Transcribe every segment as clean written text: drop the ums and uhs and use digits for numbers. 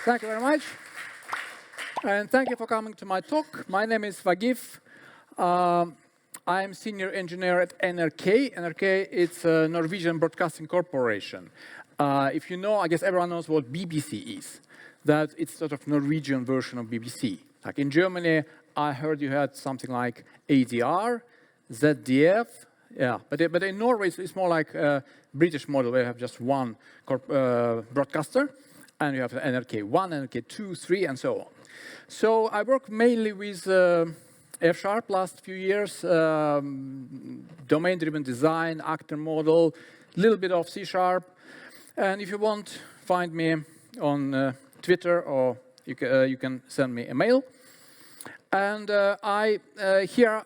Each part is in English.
Thank you very much. And thank you for coming to my talk. My name is Vagif. I'm senior engineer at NRK. NRK is a Norwegian Broadcasting Corporation. If you know, I guess everyone knows what BBC is. That it's sort of Norwegian version of BBC. Like in Germany, I heard you had something like ADR, ZDF. Yeah, but in Norway, it's more like a British model where you have just one broadcaster, and you have NRK 1, NRK 2, 3, and so on. So I work mainly with F# last few years, domain-driven design, actor model, a little bit of C#. And if you want, find me on Twitter, or you can send me a mail. And here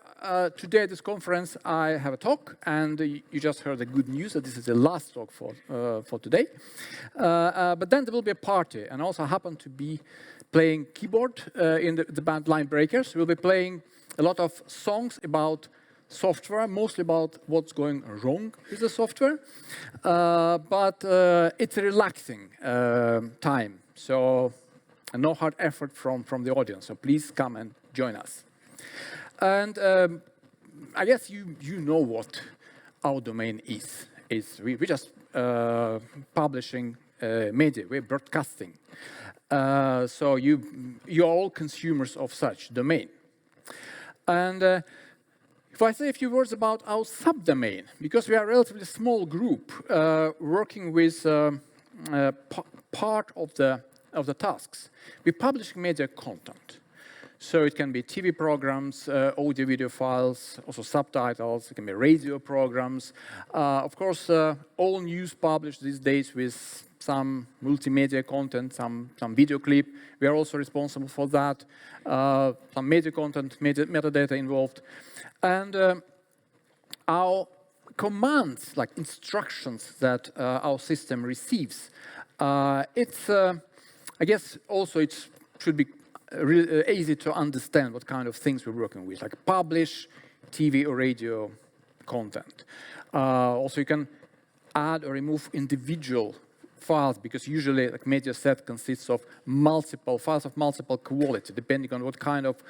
today at this conference, I have a talk, and you just heard the good news that this is the last talk for today. But then there will be a party, and also I happen to be playing keyboard in the band Line Breakers. We'll be playing a lot of songs about software, mostly about what's going wrong with the software. But it's a relaxing time, so no hard effort from the audience. So please come and join us. And I guess you know what our domain is. We're just publishing media, we're broadcasting. So you're all consumers of such domain. And if I say a few words about our subdomain, because we are a relatively small group working with part of the tasks, we publish media content. So it can be TV programs, audio, video files, also subtitles. It can be radio programs. Of course, all news published these days with some multimedia content, some video clip. We are also responsible for that. Some media content, metadata involved. And our commands, like instructions that our system receives, I guess also it should be really easy to understand what kind of things we're working with, like publish TV or radio content. Also, you can add or remove individual files, because usually like media set consists of multiple files of multiple quality, depending on what kind of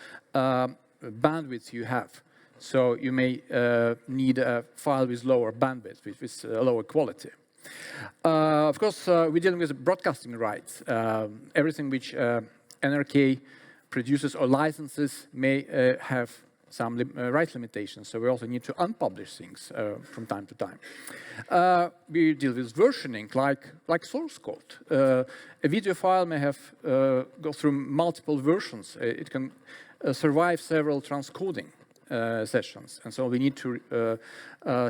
bandwidth you have. So you may need a file with lower bandwidth, with lower quality. Of course, we're dealing with broadcasting rights. Everything which NRK produces or licenses may have some right limitations, so we also need to unpublish things from time to time. We deal with versioning, like source code. A video file may have go through multiple versions. It can survive several transcoding sessions, and so we need to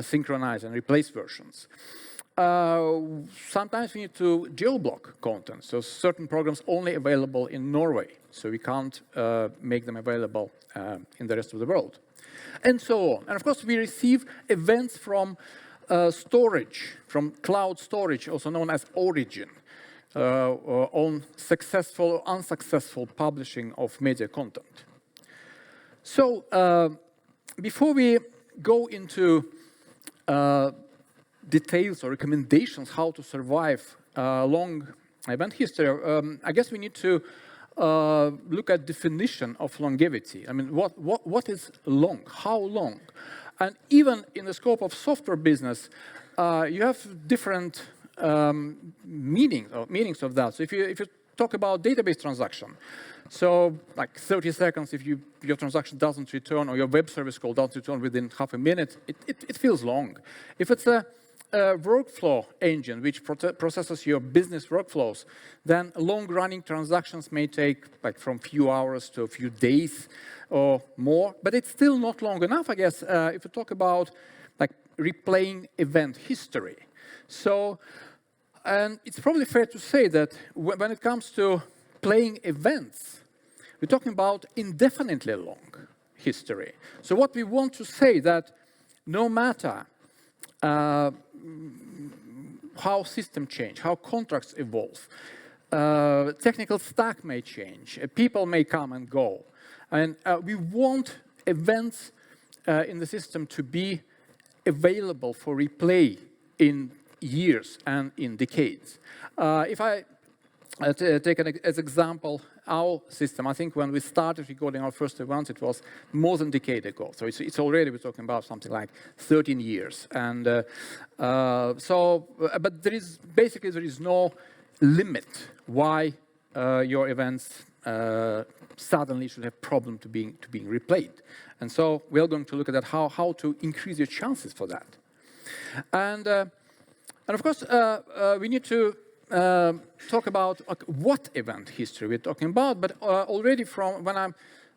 synchronize and replace versions. Sometimes we need to geo-block content, so certain programs only available in Norway, so we can't make them available in the rest of the world, and so on. And of course, we receive events from storage, from cloud storage, also known as origin, on successful or unsuccessful publishing of media content. So before we go into details or recommendations how to survive long event history, I guess we need to look at definition of longevity. I mean, what is long? How long? And even in the scope of software business, you have different meanings of that. So if you talk about database transaction, so like 30 seconds if your transaction doesn't return, or your web service call doesn't return within half a minute, it feels long. If it's a workflow engine which processes your business workflows, then long-running transactions may take like from few hours to a few days or more, but it's still not long enough, I guess, if you talk about like replaying event history. So, and it's probably fair to say that when it comes to playing events, we're talking about indefinitely long history. So what we want to say that no matter how systems change, how contracts evolve, technical stack may change, people may come and go, and we want events in the system to be available for replay in years and in decades. If I take as example our system. I think when we started recording our first events, it was more than a decade ago. So it's already, we're talking about something like 13 years. And but there is no limit why your events suddenly should have problem to being replayed. And so we are going to look at that, how to increase your chances for that. And of course, we need to talk about what event history we're talking about, but already from when I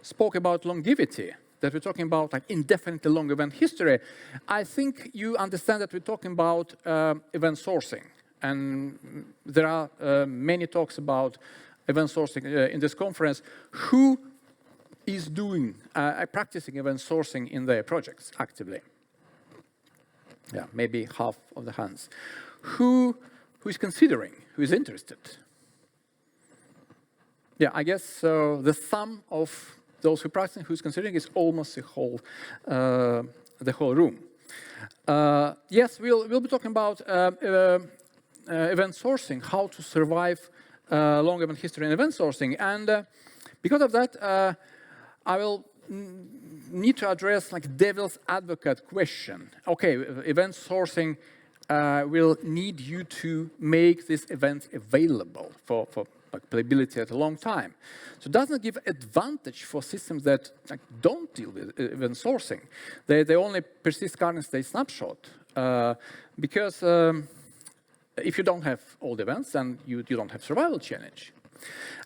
spoke about longevity, that we're talking about like indefinitely long event history, I think you understand that we're talking about event sourcing. And there are many talks about event sourcing in this conference. Who is doing, practicing event sourcing in their projects actively? Yeah, maybe half of the hands. Who is considering, who is interested? Yeah, I guess the sum of those who practice, who's considering, is almost the whole room. Yes, we'll be talking about event sourcing, how to survive long event history in event sourcing, and because of that, I will need to address like devil's advocate question. Okay, event sourcing will need you to make this event available for like playability at a long time. So it doesn't give advantage for systems that like, don't deal with event sourcing. They only persist current state snapshot because if you don't have all the events, then you don't have survival challenge.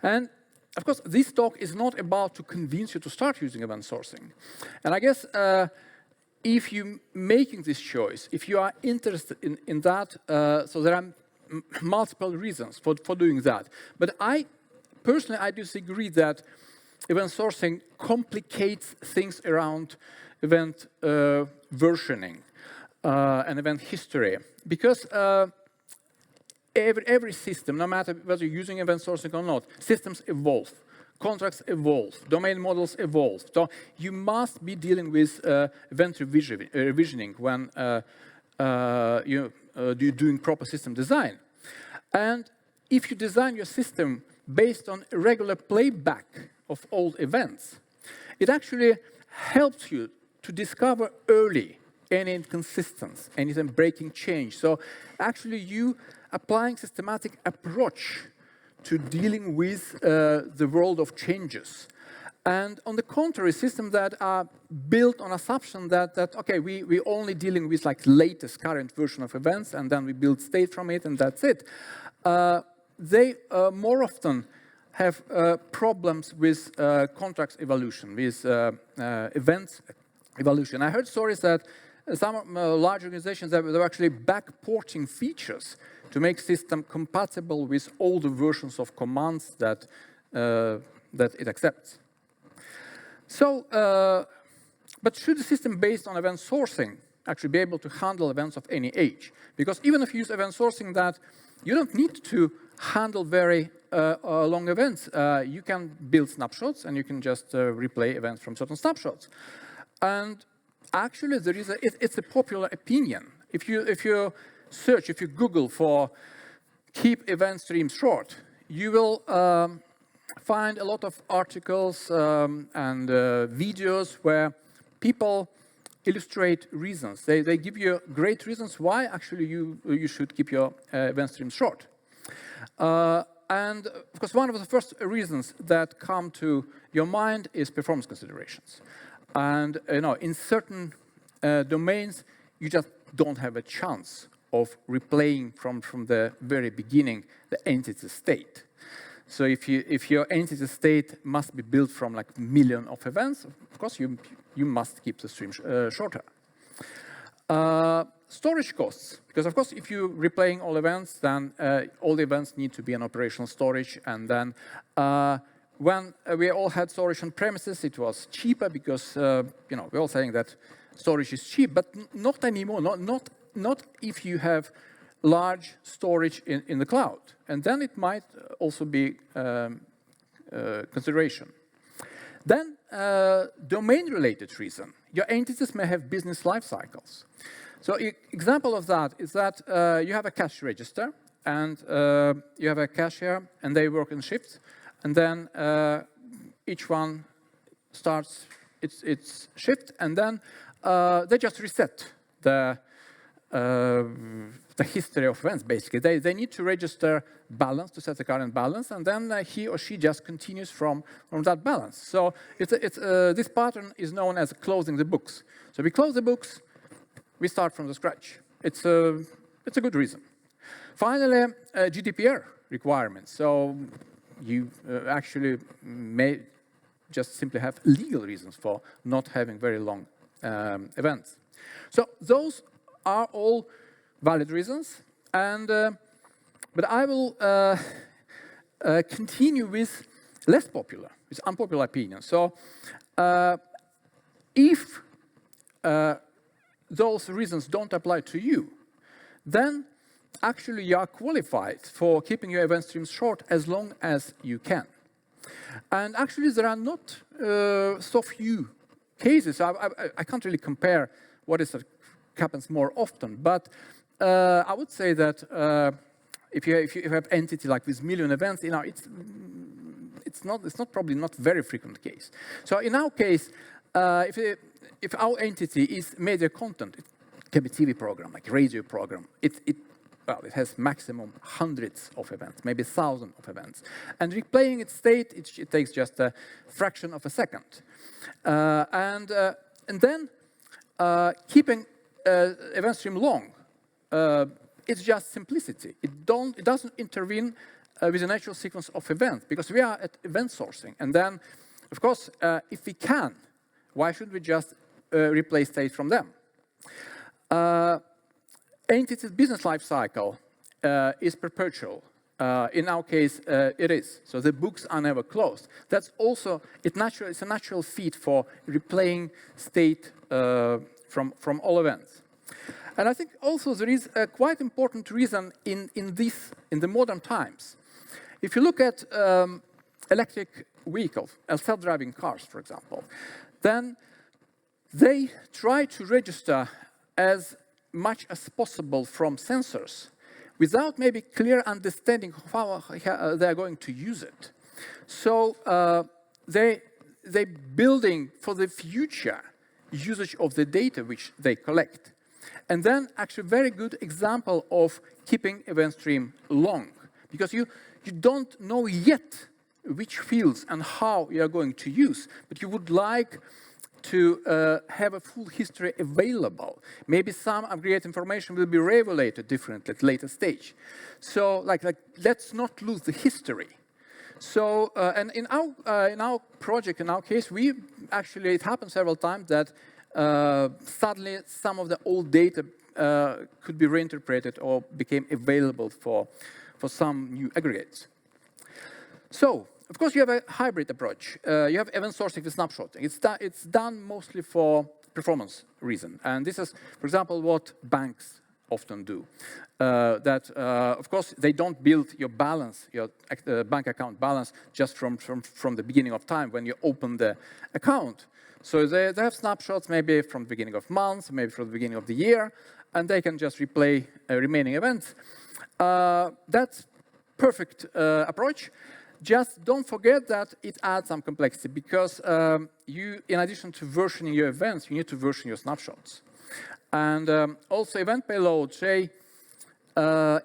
And of course, this talk is not about to convince you to start using event sourcing. And I guess if you're making this choice, if you are interested in that, so there are multiple reasons for doing that. But personally, I disagree that event sourcing complicates things around event versioning and event history. Because every system, no matter whether you're using event sourcing or not, systems evolve, contracts evolve, domain models evolve. So you must be dealing with event revisioning when you're doing proper system design. And if you design your system based on regular playback of old events, it actually helps you to discover early any inconsistency, anything breaking change. So actually you applying systematic approach to dealing with the world of changes. And on the contrary, systems that are built on assumption that okay, we're only dealing with like latest current version of events, and then we build state from it, and that's it. They more often have problems with contracts evolution, with events evolution. I heard stories that some large organizations that were actually backporting features to make system compatible with older versions of commands that it accepts. So, but should the system based on event sourcing actually be able to handle events of any age? Because even if you use event sourcing that you don't need to handle very long events. You can build snapshots and you can just replay events from certain snapshots. And actually, there is it's a popular opinion. If you search, if you Google for keep event streams short, you will find a lot of articles and videos where people illustrate reasons. They give you great reasons why actually you should keep your event streams short. And of course, one of the first reasons that come to your mind is performance considerations. And in certain domains, you just don't have a chance of replaying from the very beginning the entity state. So if your entity state must be built from like a million of events, of course you must keep the stream shorter. Storage costs, because of course if you're replaying all events, then all the events need to be in operational storage. And then when we all had storage on premises, it was cheaper because we're all saying that storage is cheap, but not anymore. Not if you have large storage in the cloud, and then it might also be consideration. Then domain-related reason. Your entities may have business life cycles. So example of that is that you have a cash register, and you have a cashier, and they work in shifts, and then each one starts its shift, and then they just reset the history of events, basically. They need to register balance to set the current balance, and then he or she just continues from that balance. So this pattern is known as closing the books. So we close the books, we start from the scratch. It's a good reason. Finally, GDPR requirements. So you actually may just simply have legal reasons for not having very long events. So those are all valid reasons, and but I will continue with less popular, with unpopular opinions. So if those reasons don't apply to you, then actually you are qualified for keeping your event streams short as long as you can. And actually there are not so few cases. I can't really compare what happens more often, but I would say that if you have entity like with million events, it's probably not very frequent case. So in our case, if our entity is media content, it can be TV program, like radio program. Well, it has maximum hundreds of events, maybe thousands of events. And replaying its state, it takes just a fraction of a second. And then keeping event stream long, it's just simplicity. It doesn't intervene with the natural sequence of events, because we are at event sourcing. And then, of course, if we can, why should we just replay state from them? Entity's business life cycle is perpetual. In our case, it is. So the books are never closed. That's also, it's a natural feed for replaying state from all events. And I think also there is a quite important reason in the modern times. If you look at electric vehicles, self-driving cars, for example, then they try to register as much as possible from sensors without maybe clear understanding of how they're going to use it. So they're building for the future usage of the data which they collect. And then actually very good example of keeping event stream long, because you don't know yet which fields and how you are going to use, but you would like to have a full history available. Maybe some aggregate information will be reevaluated differently at later stage. So let's not lose the history. So and in our project, in our case, it happened several times that suddenly some of the old data could be reinterpreted or became available for some new aggregates. So, of course, you have a hybrid approach. You have event sourcing with snapshotting. It's done mostly for performance reason. And this is, for example, what banks often do. Of course, they don't build your balance, your bank account balance, just from the beginning of time when you open the account. So they have snapshots maybe from the beginning of month, maybe from the beginning of the year, and they can just replay remaining events. That's perfect approach. Just don't forget that it adds some complexity, because in addition to versioning your events, you need to version your snapshots. And also event payloads,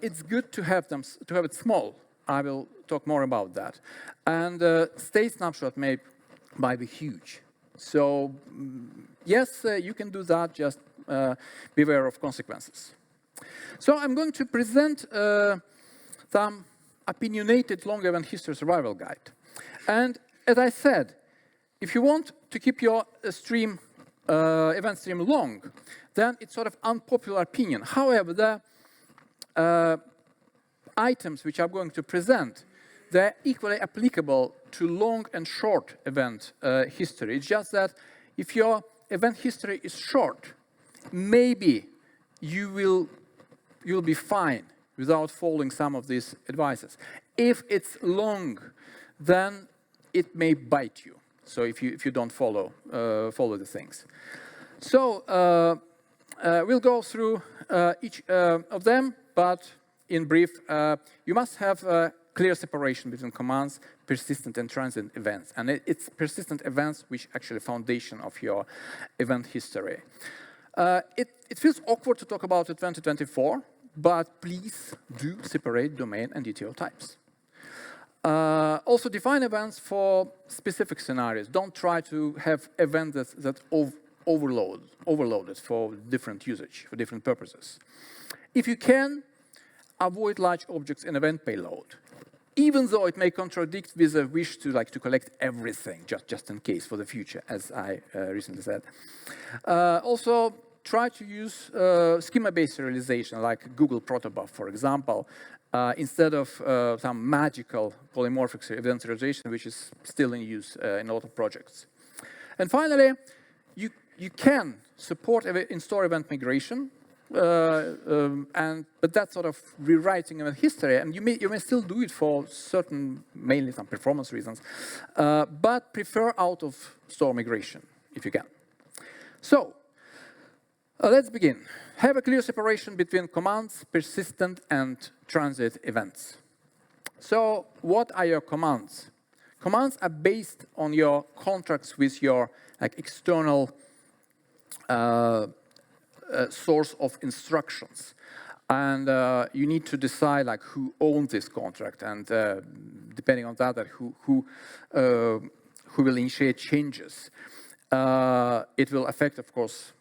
it's good to have it small. I will talk more about that. And state snapshot might be huge. So yes, you can do that, just beware of consequences. So I'm going to present some opinionated long event history survival guide. And as I said, if you want to keep your event stream long, then it's sort of unpopular opinion. However, the items which I'm going to present, they're equally applicable to long and short event history. It's just that if your event history is short, maybe you'll be fine without following some of these advices. If it's long, then it may bite you. So if you don't follow the things. So we'll go through each of them, but in brief, you must have a clear separation between commands, persistent and transient events. And it's persistent events which actually foundation of your event history. It feels awkward to talk about it 2024, but please do separate domain and DTO types. Also define events for specific scenarios. Don't try to have events that overloaded for different usage, for different purposes. If you can, avoid large objects in event payload, even though it may contradict with a wish to collect everything, just in case for the future, as I recently said. Also, try to use schema-based serialization, like Google Protobuf, for example, instead of some magical polymorphic event serialization, which is still in use in a lot of projects. And finally, you can support in-store event migration, but that's sort of rewriting event history, and you may still do it for certain, mainly some performance reasons, but prefer out-of-store migration if you can. So, let's begin. Have a clear separation between commands, persistent, and transit events. So, what are your commands? Commands are based on your contracts with your external source of instructions, and you need to decide who owns this contract, and depending on that, who will initiate changes. It will affect, of course,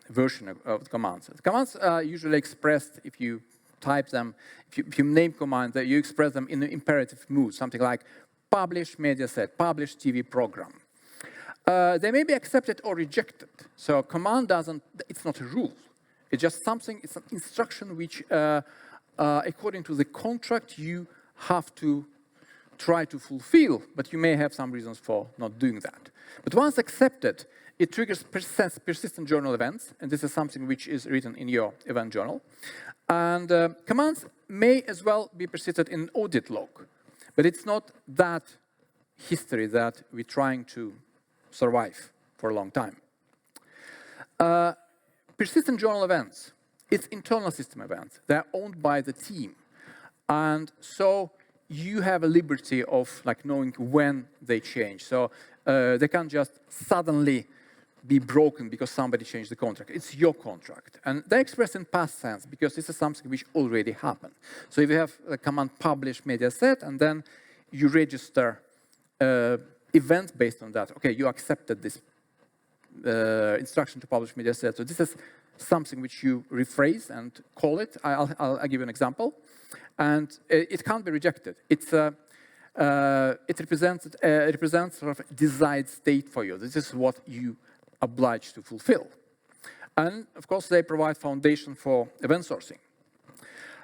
version of the commands. The commands are usually expressed if you type them, if you name commands, that you express them in an imperative mood, something like publish media set, publish TV program. They may be accepted or rejected. So command it's not a rule. It's just something, it's an instruction which, according to the contract, you have to try to fulfill, but you may have some reasons for not doing that. But once accepted, it triggers persistent journal events, and this is something which is written in your event journal. And commands may as well be persisted in an audit log, but it's not that history that we're trying to survive for a long time. Persistent journal events, it's internal system events. They're owned by the team. And so you have a liberty of knowing when they change. So they can't just suddenly be broken because somebody changed the contract. It's your contract. And they're expressed in past tense because this is something which already happened. So if you have a command publish media set and then you register events based on that, okay, you accepted this instruction to publish media set. So this is something which you rephrase and call it. I'll give you an example. And it can't be rejected. It represents sort of desired state for you. This is what you obliged to fulfill. And of course, they provide foundation for event sourcing.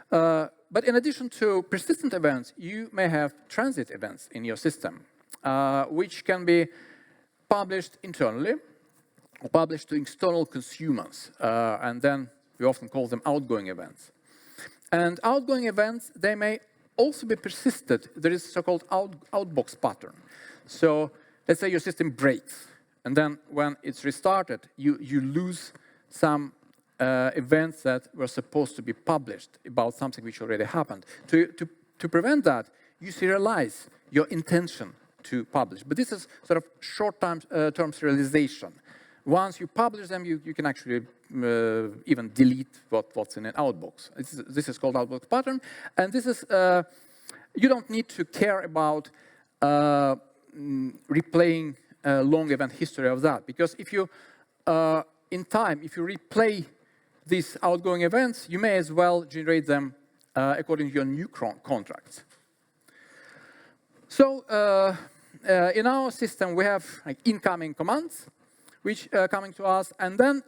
But in addition to persistent events, you may have transit events in your system, which can be published internally or published to external consumers. And then we often call them outgoing events. And outgoing events, they may also be persisted. There is a so-called outbox pattern. So let's say your system breaks. And then when it's restarted, you lose some events that were supposed to be published about something which already happened. To prevent that, you serialize your intention to publish. But this is sort of short-term serialization. Once you publish them, you can actually even delete what's in an outbox. This is called outbox pattern. And this is, you don't need to care about replaying a long event history of that. Because if you, in time, if you replay these outgoing events, you may as well generate them according to your new contracts. So in our system, we have incoming commands, which are coming to us, and then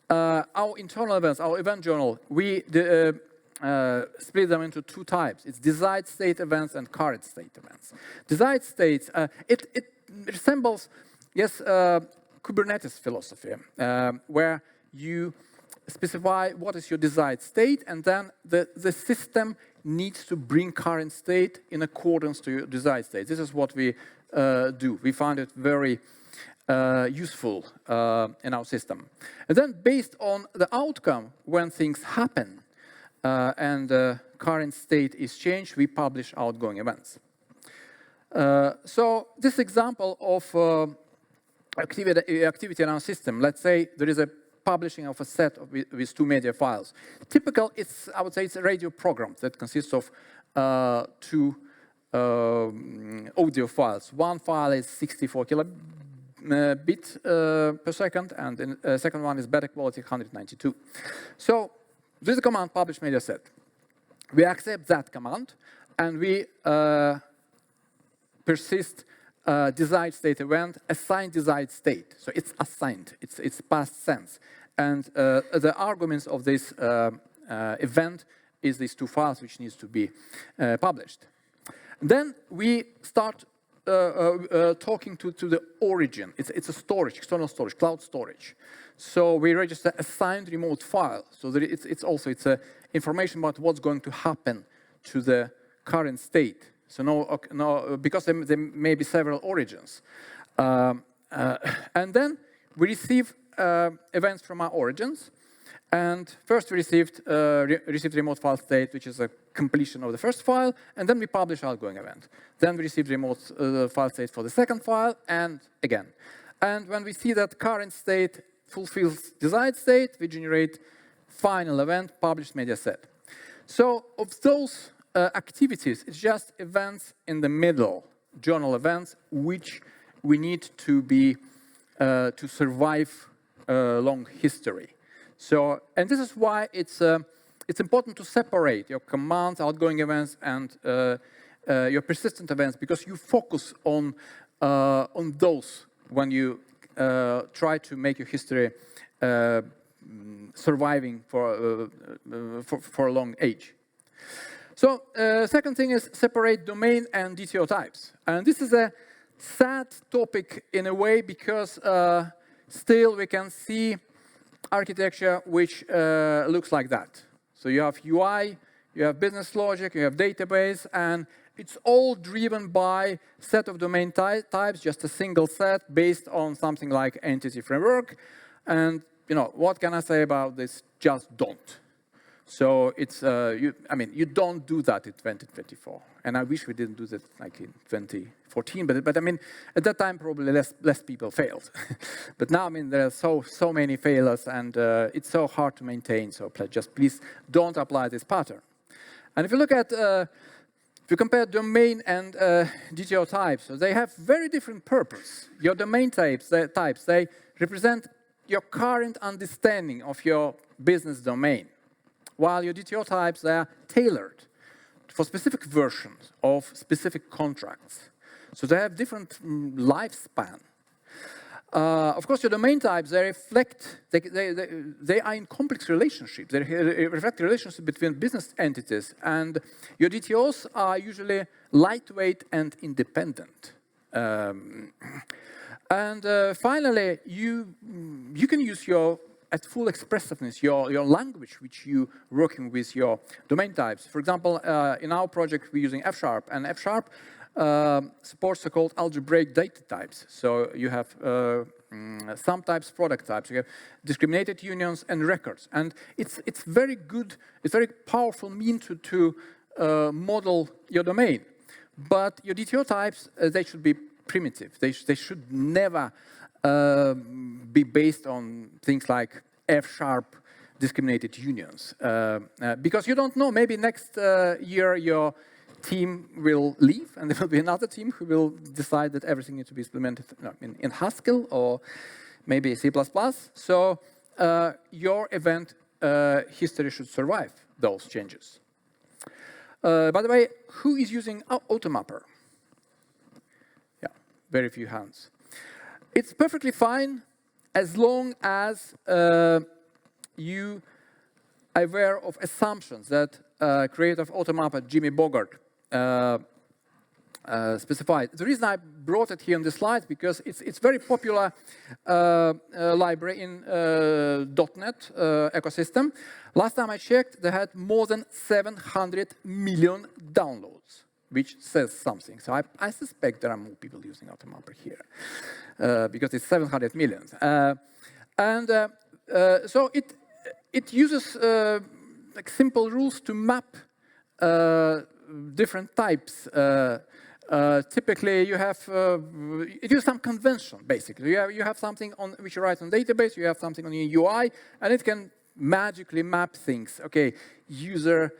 our internal events, our event journal, we split them into two types. It's desired state events and current state events. Desired states, it resembles, yes, Kubernetes philosophy, where you specify what is your desired state, and then the system needs to bring current state in accordance to your desired state. This is what we do. We find it very useful in our system. And then based on the outcome when things happen, and the current state is changed, we publish outgoing events. So this example of activity in our system, let's say there is a publishing of a set with 2 media files. Typical, I would say it's a radio program that consists of 2 audio files. One file is 64 kilobit per second, and the second one is better quality, 192. So this is a command, publish media set. We accept that command, and we persist desired state event, assigned desired state. So it's assigned, it's past tense. And the arguments of this event is these 2 files which needs to be published. Then we start talking to the origin. It's a storage, external storage, cloud storage. So we register assigned remote file. So that it's information about what's going to happen to the current state. So because there may be several origins. And then we receive events from our origins. And first we received remote file state, which is a completion of the first file, and then we publish outgoing event. Then we received remote file state for the second file, and again. And when we see that current state fulfills desired state, we generate final event, published media set. So of those activities, it's just events in the middle, journal events, which we need to be to survive long history. So, and this is why it's important to separate your commands, outgoing events, and your persistent events, because you focus on those when you try to make your history surviving for a long age. So, second thing is separate domain and DTO types. And this is a sad topic in a way because still we can see architecture which looks like that. So you have UI, you have business logic, you have database, and it's all driven by set of domain types, just a single set based on something like entity framework. And what can I say about this? Just don't. So it's, you don't do that in 2024. And I wish we didn't do that like in 2014, but I mean, at that time probably less people failed. But now, I mean, there are so many failures, and it's so hard to maintain. So just please don't apply this pattern. And if you look at, if you compare domain and DTO types, so they have very different purpose. Your domain types, they represent your current understanding of your business domain, while your DTO types, they are tailored for specific versions of specific contracts. So they have different lifespan. Of course, your domain types, they reflect, they are in complex relationships. They reflect the relationship between business entities, and your DTOs are usually lightweight and independent. Finally, you can use at full expressiveness, your language which you working with your domain types. For example, in our project, we're using F#, and F# supports so-called algebraic data types. So you have sum types, product types, you have discriminated unions and records. And it's very good, it's very powerful mean to model your domain. But your DTO types, they should be primitive. They should never be based on things like F# discriminated unions. Because you don't know, maybe next year your team will leave and there will be another team who will decide that everything needs to be implemented in Haskell or maybe C++. So your event history should survive those changes. By the way, who is using AutoMapper? Yeah, very few hands. It's perfectly fine as long as you are aware of assumptions that creator of AutoMapper, Jimmy Bogart, specified. The reason I brought it here on the slide because it's very popular library in .NET ecosystem. Last time I checked, they had more than 700 million downloads, which says something. So I suspect there are more people using AutoMapper here because it's 700 million. So it uses like simple rules to map different types. Typically, you have it is some convention. Basically, you have something on which you write on database. You have something on your UI, and it can magically map things. Okay, user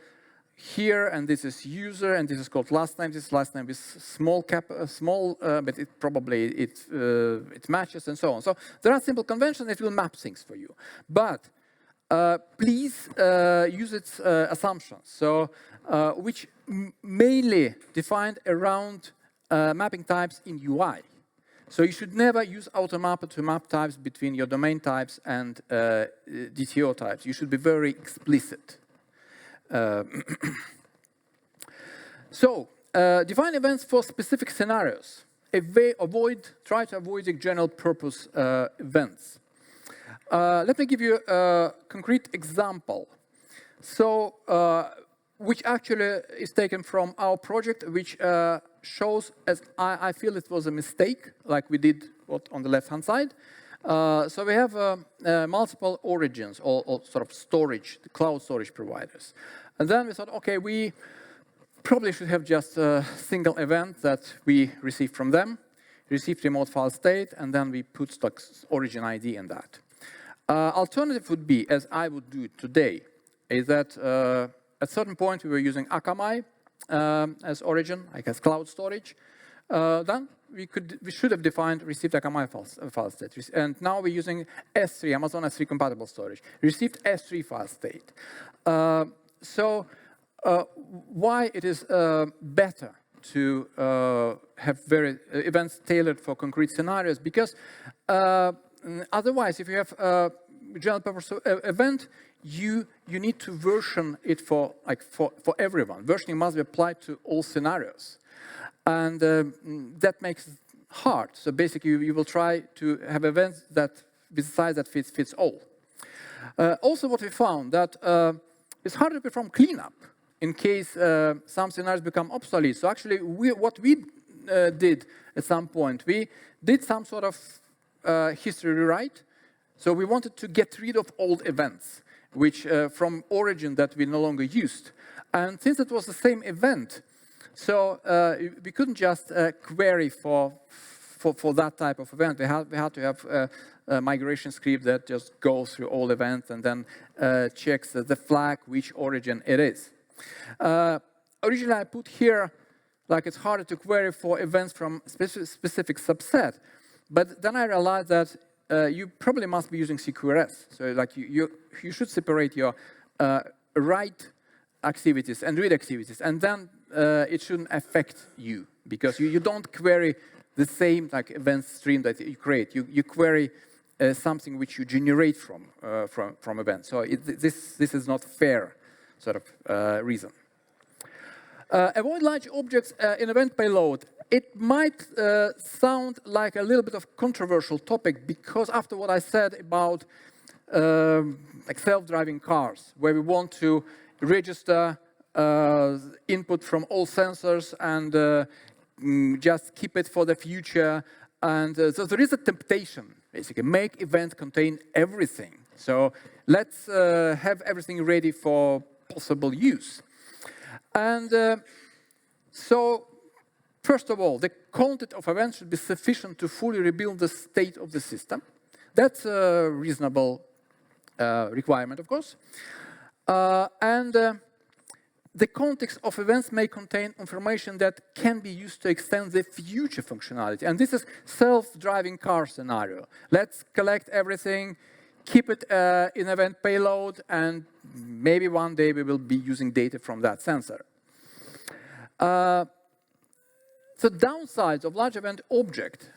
here, and this is user, and this is called last name. This last name is small cap, but it probably it matches and so on. So there are simple conventions that will map things for you, but please use its assumptions. So which mainly defined around mapping types in UI. So you should never use automapper to map types between your domain types and DTO types. You should be very explicit. So, define events for specific scenarios. Try to avoid the general purpose events. Let me give you a concrete example. So, which actually is taken from our project, which shows, as I feel it was a mistake, like we did on the left-hand side. So we have multiple origins, or sort of storage, the cloud storage providers. And then we thought, okay, we probably should have just a single event that we receive from them, receive remote file state, and then we put like origin ID in that. Alternative would be, as I would do it today, is that at a certain point we were using Akamai as origin, like as cloud storage. Then we should have defined received Akamai file state. And now we're using S3, Amazon S3 compatible storage. Received S3 file state. So why it is better to have events tailored for concrete scenarios? Because otherwise, if you have a general purpose event, you need to version it for everyone. Versioning must be applied to all scenarios. And that makes it hard. So basically, you will try to have events that, with a size that fits all. Also, what we found that it's harder to perform cleanup in case some scenarios become obsolete. So actually, what we did at some point, we did some sort of history rewrite. So we wanted to get rid of old events, which from origin that we no longer used. And since it was the same event, so we couldn't just query for that type of event. We had to have a migration script that just goes through all events and then checks the flag, which origin it is. Originally, I put here, like it's harder to query for events from specific subset. But then I realized that you probably must be using CQRS. So like you should separate your write activities and read activities, and then it shouldn't affect you because you don't query the same like event stream that you create. You query something which you generate from events. So this is not fair sort of reason. Avoid large objects in event payload. It might sound like a little bit of controversial topic because after what I said about like self-driving cars, where we want to register input from all sensors and just keep it for the future. And so there is a temptation, basically, make events contain everything. So let's have everything ready for possible use. And so, first of all, the content of events should be sufficient to fully rebuild the state of the system. That's a reasonable requirement, of course. The context of events may contain information that can be used to extend the future functionality. And this is self-driving car scenario. Let's collect everything, keep it in event payload, and maybe one day we will be using data from that sensor. So downsides of large event object,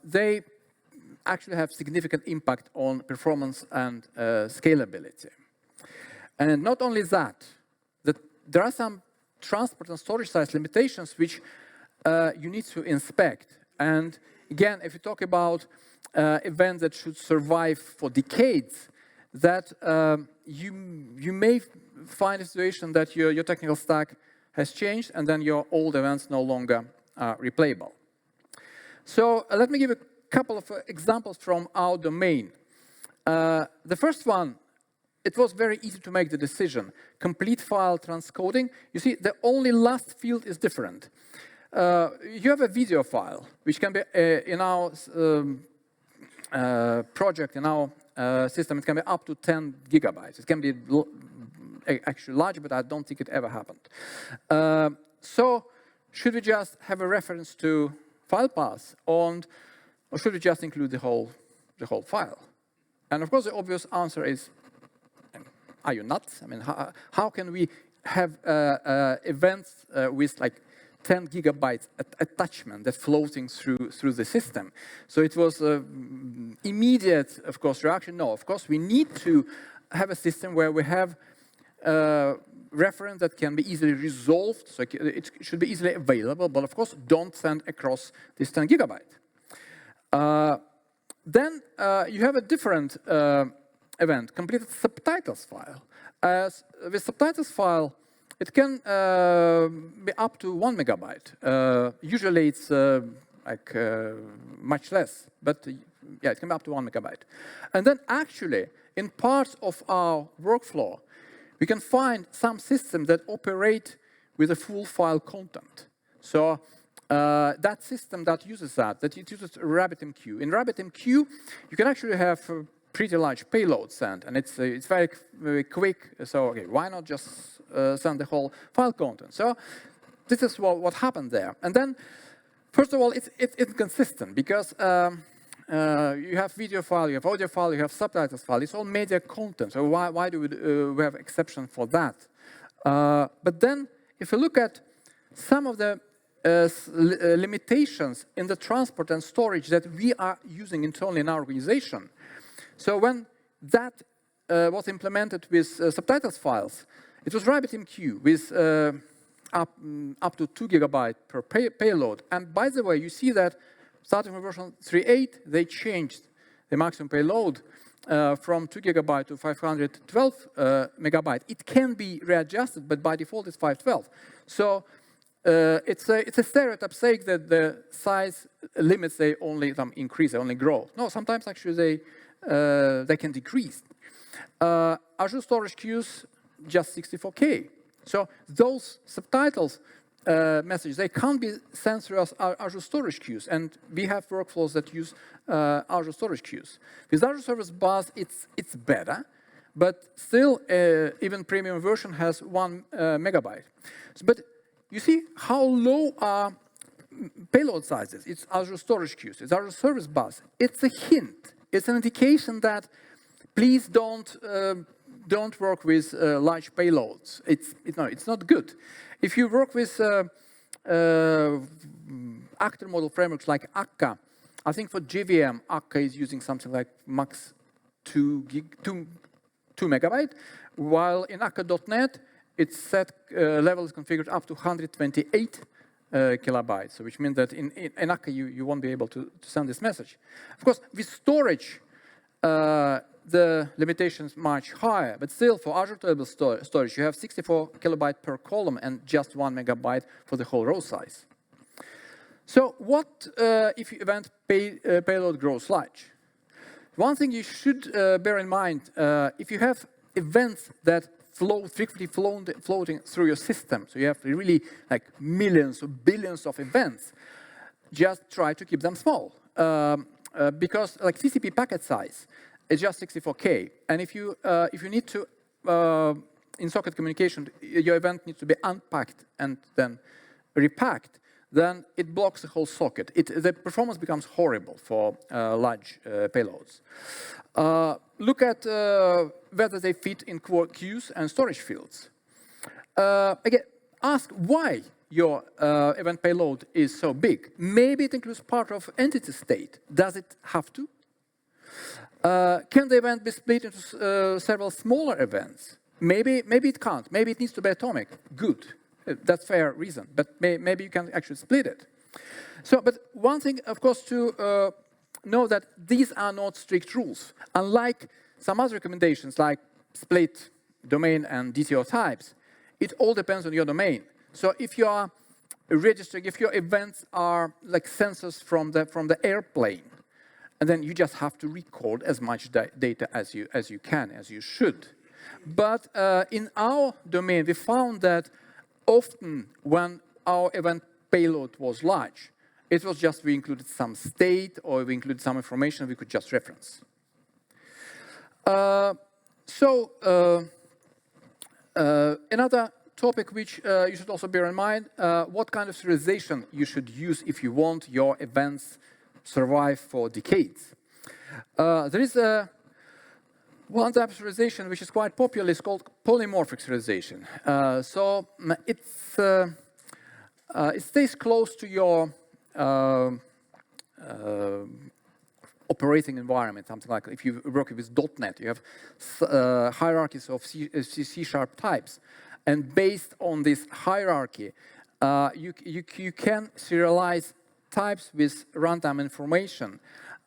they actually have significant impact on performance and scalability. And not only that, there are some transport and storage size limitations which you need to inspect. And again, if you talk about events that should survive for decades, that you may find a situation that your technical stack has changed and then your old events no longer are replayable. So let me give a couple of examples from our domain. The first one it was very easy to make the decision. Complete file transcoding. You see, the only last field is different. You have a video file, which can be in our project, in our system, it can be up to 10 gigabytes. It can be actually larger, but I don't think it ever happened. So should we just have a reference to file path, or should we just include the whole file? And of course, the obvious answer is, are you nuts? I mean, how can we have events with like 10 gigabytes attachment that's floating through the system? So it was immediate, of course, reaction. No, of course, we need to have a system where we have reference that can be easily resolved, so it should be easily available, but of course, don't send across this 10 gigabyte. Then you have a different event, completed subtitles file. As with subtitles file, it can be up to 1 megabyte. Usually it's much less, but yeah, it can be up to 1 megabyte. And then actually, in parts of our workflow, we can find some systems that operate with a full file content. So that system that uses it uses RabbitMQ. In RabbitMQ, you can actually have pretty large payload sent, and it's very, very quick. So okay, why not just send the whole file content? So this is what happened there. And then, first of all, it's inconsistent because you have video file, you have audio file, you have subtitles file. It's all media content. So why do we have exception for that? But then, if you look at some of the limitations in the transport and storage that we are using internally in our organization. So when that was implemented with subtitles files, it was RabbitMQ with up to 2 gigabytes per payload. And by the way, you see that starting from version 3.8, they changed the maximum payload from 2 gigabytes to 512 megabytes. It can be readjusted, but by default it's 512. So it's a stereotype saying that the size limits, they only increase, they only grow. No, sometimes actually they can decrease. Azure storage queues, just 64K. So those subtitles messages, they can't be sent through Azure storage queues, and we have workflows that use Azure storage queues. With Azure Service Bus, it's better, but still, even premium version has 1 megabyte. But you see how low are payload sizes. It's Azure storage queues, it's Azure Service Bus. It's a hint. It's an indication that please don't work with large payloads. It's not good. If you work with actor model frameworks like Akka, I think for JVM, Akka is using something like max 2 megabyte, while in Akka.NET, its set level is configured up to 128 kilobytes, so which means that in Akka you won't be able to send this message. Of course, with storage, the limitation is much higher, but still for Azure Table Storage, you have 64 kilobytes per column and just 1 megabyte for the whole row size. So what if event payload grows large? One thing you should bear in mind, if you have events that frequently floating through your system, so you have really like millions or billions of events, just try to keep them small. Because like TCP packet size is just 64K. And if you need to, in socket communication, your event needs to be unpacked and then repacked, then it blocks the whole socket. The performance becomes horrible for large payloads. Look at whether they fit in queues and storage fields. Again, ask why your event payload is so big. Maybe it includes part of entity state. Does it have to? Can the event be split into several smaller events? Maybe it can't. Maybe it needs to be atomic. Good. That's fair reason. But maybe you can actually split it. So, but one thing, of course, to know that these are not strict rules. Unlike some other recommendations like split domain and DTO types, it all depends on your domain. So if you are registering, if your events are like sensors from the airplane, and then you just have to record as much data as you can, as you should. But in our domain, we found that often when our event payload was large, it was just we included some state or we included some information we could just reference. Another topic which you should also bear in mind, what kind of serialization you should use if you want your events survive for decades. There is one type of serialization which is quite popular, it's called polymorphic serialization. It stays close to your operating environment, something like if you work with .NET, you have hierarchies of C# types. And based on this hierarchy, you can serialize types with runtime information.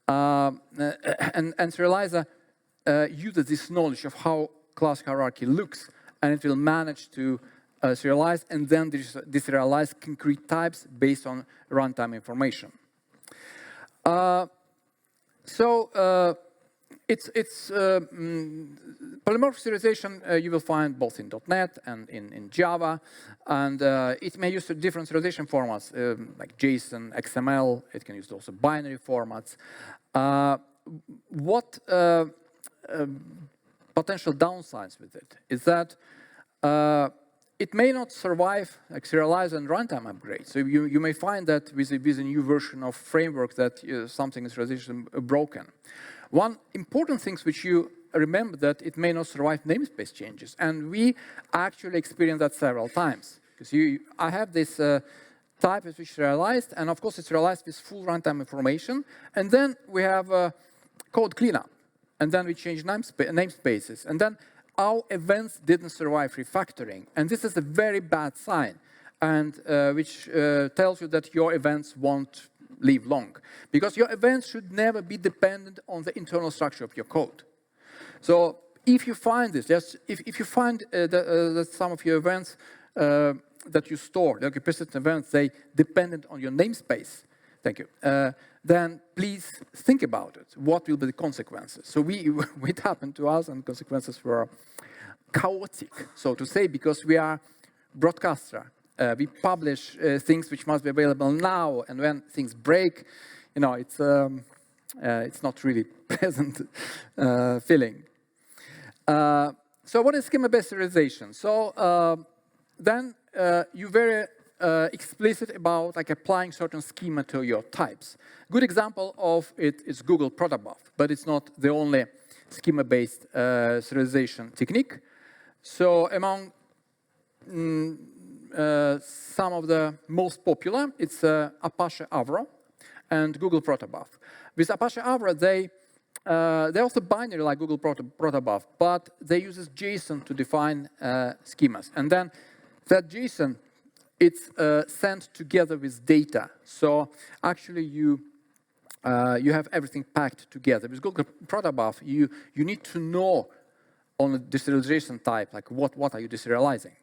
And serializer uses this knowledge of how class hierarchy looks, and it will manage to serialize and then deserialize concrete types based on runtime information. Polymorphic serialization you will find both in .NET and in Java, and it may use different serialization formats like JSON, XML. It can use also binary formats. What potential downsides with it is that it may not survive like serialize and runtime upgrades. So you may find that with a new version of framework that something is serialization broken. One important thing which you remember that it may not survive namespace changes, and we actually experienced that several times. Because I have this type which is serialized, and of course it's serialized with full runtime information, and then we have code cleanup, and then we change namespaces, and then our events didn't survive refactoring, and this is a very bad sign, and which tells you that your events won't live long, because your events should never be dependent on the internal structure of your code. So if you find this, if you find that some of your events that you store, like persistent events, they dependent on your namespace, thank you, then please think about it. What will be the consequences? So it happened to us, and consequences were chaotic, so to say, because we are broadcaster. We publish things which must be available now, and when things break, you know, it's not really pleasant feeling. So what is schema-based serialization? So then you're very explicit about like applying certain schema to your types. Good example of it is Google protobuf, but it's not the only schema-based serialization technique. So among some of the most popular, it's Apache Avro and Google protobuf. With Apache Avro, they're also binary like Google protobuf, but they use JSON to define schemas. And then that JSON, it's sent together with data. So actually you have everything packed together. With Google protobuf, you need to know on the deserialization type, like what are you deserializing.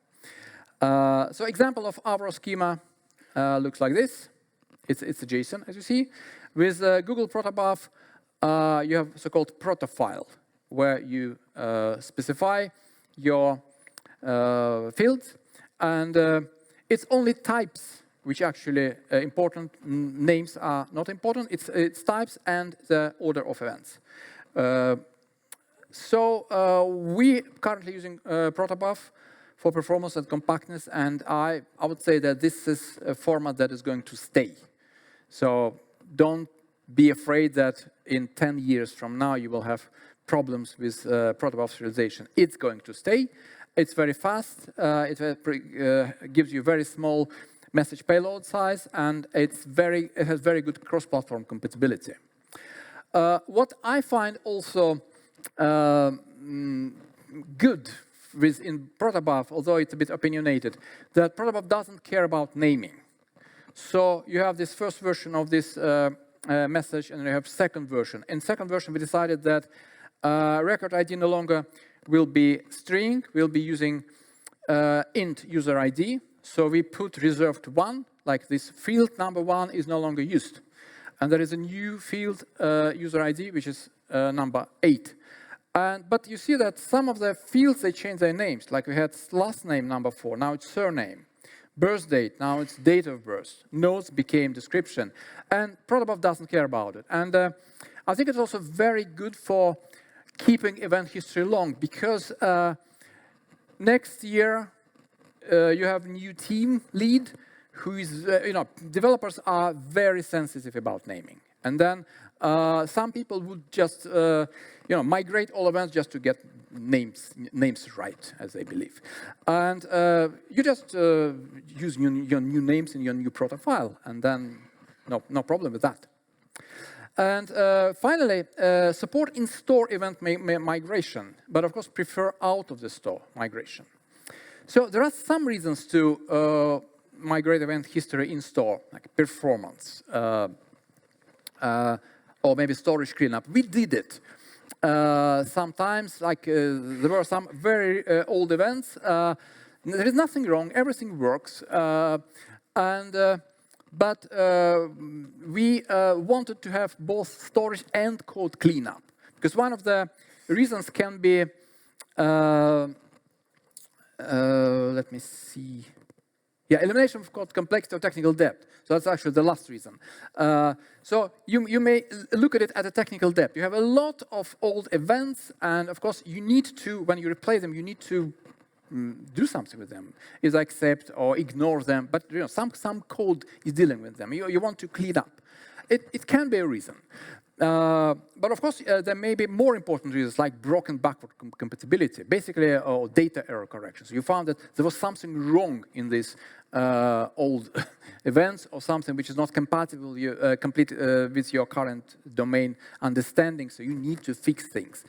So example of Avro schema looks like this. It's a JSON, as you see. With Google protobuf, you have so-called protofile, where you specify your fields, and it's only types which actually important. Names are not important. It's types and the order of events. We currently using protobuf for performance and compactness, and I would say that this is a format that is going to stay. So don't be afraid that in 10 years from now you will have problems with protobuf serialization. It's going to stay. It's very fast. It gives you very small message payload size, and it has very good cross-platform compatibility. What I find also good in protobuf, although it's a bit opinionated, that protobuf doesn't care about naming. So you have this first version of this message, and you have second version. In second version, we decided that record ID no longer will be string. We'll be using int user ID. So we put reserved 1, like this field number 1 is no longer used. And there is a new field user ID, which is number 8. But you see that some of the fields, they change their names. Like we had last name number 4, now it's surname. Birth date, now it's date of birth. Notes became description. And Protobuf doesn't care about it. And I think it's also very good for keeping event history long, because next year you have a new team lead who is, developers are very sensitive about naming. And then some people would just, migrate all events just to get names right, as they believe. And you just use your new names in your new proto file, and then no problem with that. And finally, support in-store event migration, but of course prefer out of the store migration. So there are some reasons to migrate event history in-store, like performance, or maybe storage cleanup. We did it. Sometimes, like there were some very old events. There is nothing wrong, everything works. But we wanted to have both storage and code cleanup, because one of the reasons can be, let me see. Yeah, elimination of code complexity or technical debt. So that's actually the last reason. So you may look at it at a technical depth. You have a lot of old events, and of course you need to, when you replace them, you need to do something with them. Either accept or ignore them, but some code is dealing with them. You want to clean up. It can be a reason. But of course, there may be more important reasons, like broken backward compatibility, basically, or data error corrections. You found that there was something wrong in these old events, or something which is not compatible with your current domain understanding, so you need to fix things.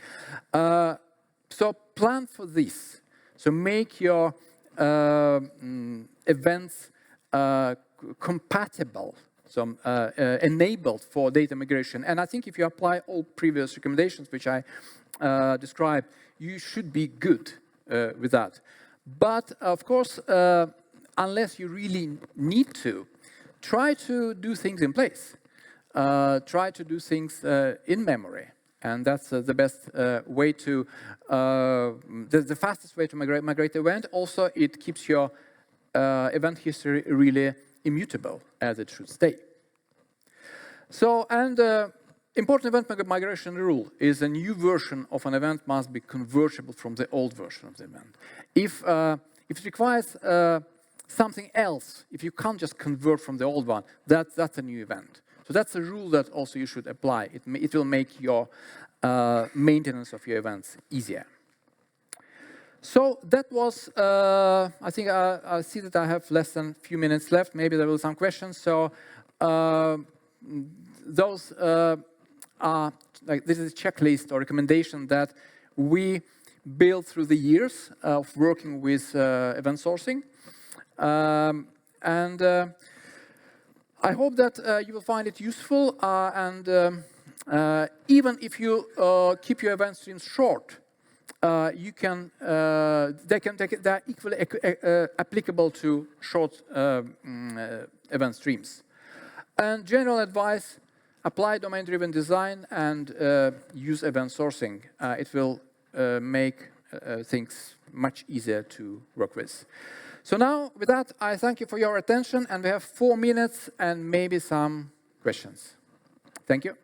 So plan for this. So make your events compatible, so enabled for data migration. And I think if you apply all previous recommendations which I described, you should be good with that. But of course, unless you really need to, try to do things in place. Try to do things in memory. And that's the best way to, the fastest way to migrate the event. Also, it keeps your event history really immutable, as it should stay. So, and important event migration rule is a new version of an event must be convertible from the old version of the event. If it requires something else, if you can't just convert from the old one, that's a new event. So that's a rule that also you should apply. It will make your maintenance of your events easier. So that was, I think I see that I have less than a few minutes left. Maybe there will be some questions. So those are, like, this is a checklist or recommendation that we built through the years of working with event sourcing. I hope that you will find it useful, and even if you keep your event streams short, you can, they're equally applicable to short event streams. And general advice, apply domain-driven design and use event sourcing. It will make things much easier to work with. So now, with that, I thank you for your attention, and we have 4 minutes and maybe some questions. Thank you.